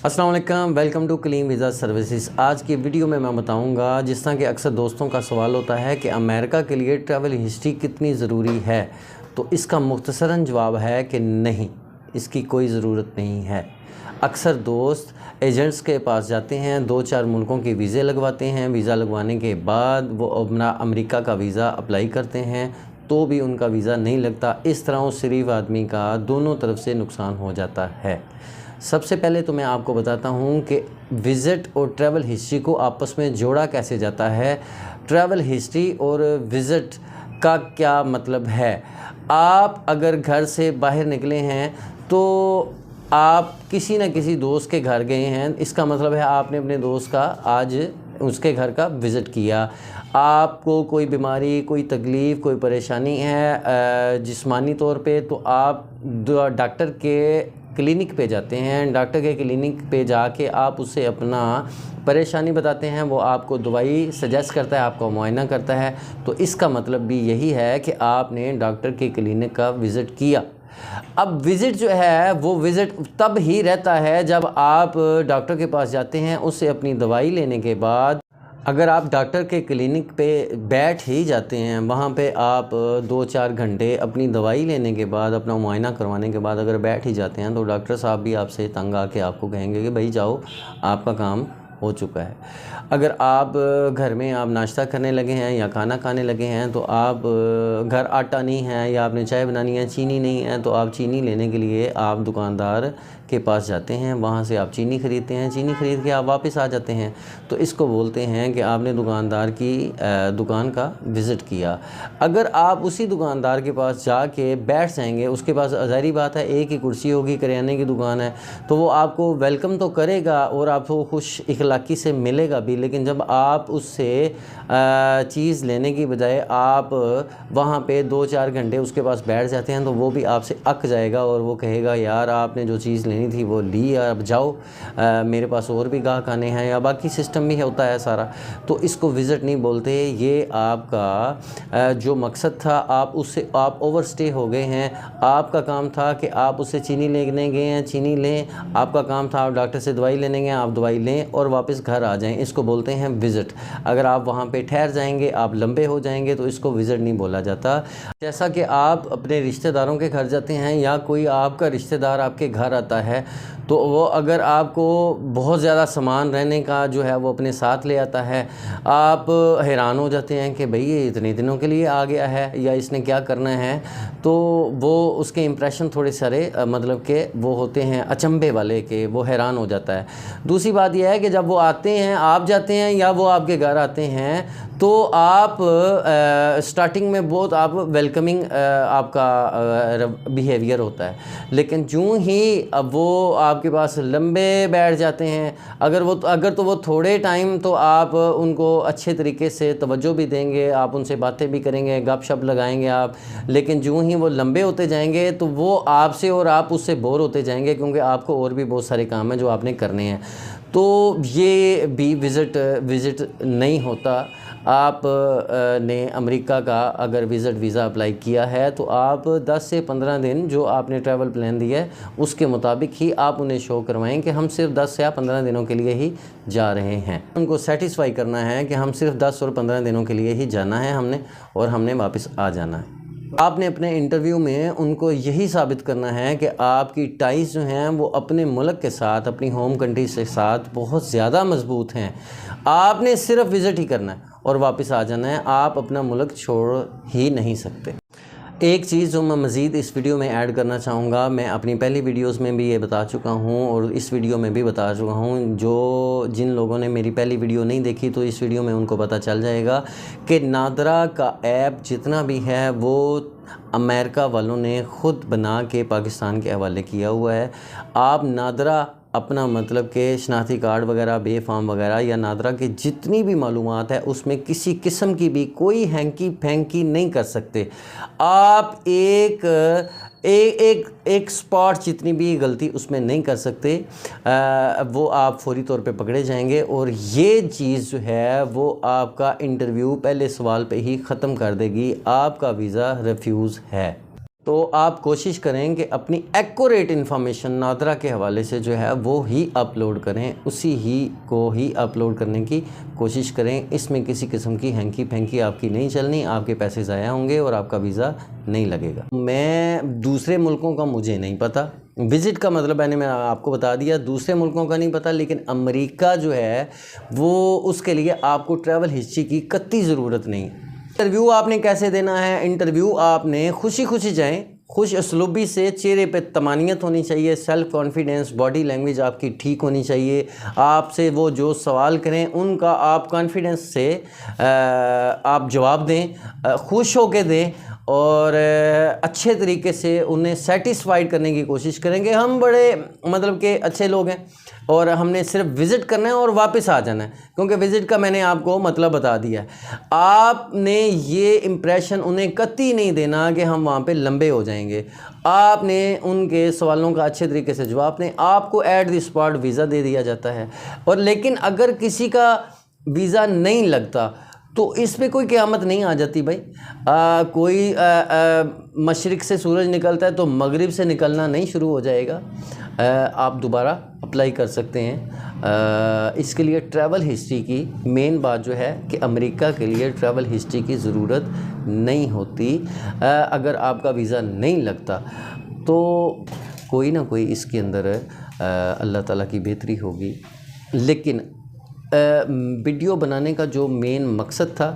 अस्सलाम वालेकुम, welcome to clean visa services. आज की वीडियो में मैं बताऊंगा, जिस तरह के अक्सर दोस्तों का सवाल होता है कि अमेरिका के लिए ट्रैवल हिस्ट्री कितनी ज़रूरी है, तो इसका मुख्तसरन जवाब है कि नहीं, इसकी कोई ज़रूरत नहीं है। अक्सर दोस्त एजेंट्स के पास जाते हैं, 2-4 मुल्कों के वीज़े लगवाते हैं। वीज़ा लगवाने के बाद वो अपना अमेरिका का वीज़ा अप्लाई करते हैं तो भी उनका वीज़ा नहीं लगता। इस तरह उस शरीफ आदमी का दोनों तरफ से नुकसान हो जाता है। सबसे पहले तो मैं आपको बताता हूँ कि विज़िट और ट्रैवल हिस्ट्री को आपस में जोड़ा कैसे जाता है। ट्रैवल हिस्ट्री और विज़िट का क्या मतलब है। आप अगर घर से बाहर निकले हैं तो आप किसी न किसी दोस्त के घर गए हैं, इसका मतलब है आपने अपने दोस्त का आज उसके घर का विज़िट किया। आपको कोई बीमारी, कोई तकलीफ़, कोई परेशानी है जिस्मानी तौर पे, तो आप डॉक्टर के क्लिनिक पे जाते हैं। डॉक्टर के क्लिनिक पे जाके आप उससे अपना परेशानी बताते हैं, वो आपको दवाई सजेस्ट करता है, आपका मुआयना करता है। तो इसका मतलब भी यही है कि आपने डॉक्टर के क्लिनिक का विज़िट किया। अब विज़िट जो है वो विज़िट तब ही रहता है जब आप डॉक्टर के पास जाते हैं। उससे अपनी दवाई लेने के बाद अगर आप डॉक्टर के क्लिनिक पे बैठ ही जाते हैं, वहाँ पे आप 2-4 घंटे अपनी दवाई लेने के बाद, अपना मुआयना करवाने के बाद अगर बैठ ही जाते हैं, तो डॉक्टर साहब भी आपसे तंग आके आपको कहेंगे कि भाई जाओ, आपका काम हो चुका है। अगर आप घर में आप नाश्ता करने लगे हैं या खाना खाने लगे हैं, तो आप घर आटा नहीं है या आपने चाय बनानी है, चीनी नहीं है, तो आप चीनी लेने के लिए आप दुकानदार के पास जाते हैं, वहाँ से आप चीनी ख़रीदते हैं। चीनी ख़रीद के आप वापस आ जाते हैं। तो इसको बोलते हैं कि आपने दुकानदार की दुकान का विज़िट किया। अगर आप उसी दुकानदार के पास जाके बैठ जाएंगे, उसके पास ज़ाहिर बात है एक ही कुर्सी होगी, करियाने की दुकान है, तो वो आपको वेलकम तो करेगा और आपको खुश इखलाकी से मिलेगा भी। लेकिन जब आप उससे चीज़ लेने की बजाय आप वहाँ पे 2-4 घंटे उसके पास बैठ जाते हैं, तो वो भी आपसे अक जाएगा और वो कहेगा यार आपने जो चीज़ लेनी थी वो ली, अब जाओ, मेरे पास और भी गाहक आने हैं, या बाकी सिस्टम भी होता है सारा। तो इसको विज़िट नहीं बोलते। ये आपका जो मकसद था आप उससे आप ओवरस्टे हो गए हैं। आपका काम था कि आप उससे चीनी लेने गए हैं, चीनी लें। आपका काम था आप डॉक्टर से दवाई लेने गए, आप दवाई लें और वापस घर आ जाएं। इसको बोलते हैं विज़िट। अगर आप वहाँ पे ठहर जाएंगे, आप लंबे हो जाएंगे, तो इसको विज़िट नहीं बोला जाता। जैसा कि आप अपने रिश्तेदारों के घर जाते हैं या कोई आपका रिश्तेदार आपके घर आता है, तो वो अगर आपको बहुत ज़्यादा सामान रहने का जो है वो अपने साथ ले आता है, आप हैरान हो जाते हैं कि भाई ये इतने दिनों के लिए आ गया है या इसने क्या करना है। तो वो उसके इम्प्रेशन थोड़े सारे मतलब के वो होते हैं अचंभे वाले, के वो हैरान हो जाता है। दूसरी बात यह है कि जब वो आते हैं, आप जाते हैं या वो आपके घर आते हैं, तो आप स्टार्टिंग में बहुत आप वेलकमिंग आपका बिहेवियर होता है। लेकिन यूँ ही अब वो आपके पास लंबे बैठ जाते हैं, अगर तो वो थोड़े टाइम, तो आप उनको अच्छे तरीके से तवज्जो भी देंगे, आप उनसे बातें भी करेंगे, गपशप लगाएंगे आप। लेकिन यूँ ही वो लंबे होते जाएंगे तो वो आपसे और आप उससे बोर होते जाएंगे, क्योंकि आपको और भी बहुत सारे काम हैं जो आपने करने हैं। तो ये भी विज़िट नहीं होता। आप ने अमेरिका का अगर विज़िट वीज़ा अप्लाई किया है, तो आप 10 से 15 दिन जो आपने ट्रैवल प्लान दिया है उसके मुताबिक ही आप उन्हें शो करवाएं कि हम सिर्फ 10 या 15 दिनों के लिए ही जा रहे हैं। उनको सेटिस्फाई करना है कि हम सिर्फ 10 और 15 दिनों के लिए ही जाना है हमने, और हमने वापस आ जाना है। आपने अपने इंटरव्यू में उनको यही साबित करना है कि आपकी टाइज जो हैं वो अपने मुल्क के साथ, अपनी होम कंट्री के साथ बहुत ज़्यादा मजबूत हैं। आपने सिर्फ विज़िट ही करना है और वापस आ जाना है, आप अपना मुल्क छोड़ ही नहीं सकते। एक चीज़ जो मैं मज़ीद इस वीडियो में ऐड करना चाहूँगा, मैं अपनी पहली वीडियोस में भी ये बता चुका हूँ और इस वीडियो में भी बता चुका हूँ। जिन लोगों ने मेरी पहली वीडियो नहीं देखी, तो इस वीडियो में उनको पता चल जाएगा कि नादरा का ऐप जितना भी है वो अमेरिका वालों ने ख़ुद बना के पाकिस्तान के हवाले किया हुआ है। आप नादरा अपना मतलब के शनाख्ती कार्ड वगैरह, बे फॉर्म वगैरह या नादरा की जितनी भी मालूमात है उसमें किसी किस्म की भी कोई हैंकी फैंकी नहीं कर सकते। आप एक स्पॉट जितनी भी गलती उसमें नहीं कर सकते, वो आप फौरी तौर पे पकड़े जाएंगे। और ये चीज़ जो है वो आपका इंटरव्यू पहले सवाल पे ही ख़त्म कर देगी, आपका वीज़ा रिफ्यूज़ है। तो आप कोशिश करें कि अपनी एक्यूरेट इन्फॉर्मेशन नादरा के हवाले से जो है वो ही अपलोड करें, उसी ही को ही अपलोड करने की कोशिश करें। इसमें किसी किस्म की हैंकी फैंकी आपकी नहीं चलनी, आपके पैसे ज़ाया होंगे और आपका वीज़ा नहीं लगेगा। मैं दूसरे मुल्कों का मुझे नहीं पता, विज़िट का मतलब मैंने आपको बता दिया, दूसरे मुल्कों का नहीं पता, लेकिन अमेरिका जो है वो उसके लिए आपको ट्रैवल हिस्ट्री की कतई ज़रूरत नहीं। इंटरव्यू आपने कैसे देना है? इंटरव्यू आपने खुशी खुशी जाएं, खुश असलूबी से, चेहरे पे तमानियत होनी चाहिए, सेल्फ कॉन्फिडेंस, बॉडी लैंग्वेज आपकी ठीक होनी चाहिए। आपसे वो जो सवाल करें उनका आप कॉन्फिडेंस से आप जवाब दें, खुश होकर दें और अच्छे तरीके से उन्हें सेटिस्फाइड करने की कोशिश करेंगे। हम बड़े मतलब के अच्छे लोग हैं और हमने सिर्फ विज़िट करना है और वापस आ जाना है, क्योंकि विज़िट का मैंने आपको मतलब बता दिया है। आपने ये इम्प्रेशन उन्हें कतई नहीं देना कि हम वहाँ पे लंबे हो जाएंगे। आपने उनके सवालों का अच्छे तरीके से जवाब दें, आपको एट द स्पॉट वीज़ा दे दिया जाता है। और लेकिन अगर किसी का वीज़ा नहीं लगता तो इस पे कोई क़यामत नहीं आ जाती भाई। कोई मशरिक़ से सूरज निकलता है तो मगरिब से निकलना नहीं शुरू हो जाएगा। आप दोबारा अप्लाई कर सकते हैं। इसके लिए ट्रैवल हिस्ट्री की मेन बात जो है कि अमेरिका के लिए ट्रैवल हिस्ट्री की ज़रूरत नहीं होती। अगर आपका वीज़ा नहीं लगता तो कोई ना कोई इसके अंदर अल्लाह ताला की बेहतरी होगी। लेकिन वीडियो बनाने का जो मेन मकसद था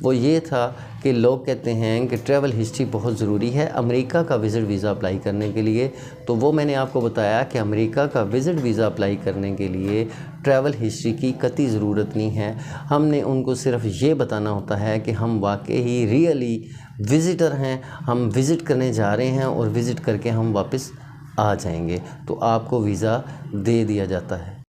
वो ये था कि लोग कहते हैं कि ट्रैवल हिस्ट्री बहुत ज़रूरी है अमेरिका का विज़िट वीज़ा अप्लाई करने के लिए। तो वो मैंने आपको बताया कि अमेरिका का विज़िट वीज़ा अप्लाई करने के लिए ट्रैवल हिस्ट्री की कतई ज़रूरत नहीं है। हमने उनको सिर्फ ये बताना होता है कि हम वाकई रियली विज़िटर हैं, हम विज़िट करने जा रहे हैं और विज़िट करके हम वापस आ जाएंगे, तो आपको वीज़ा दे दिया जाता है।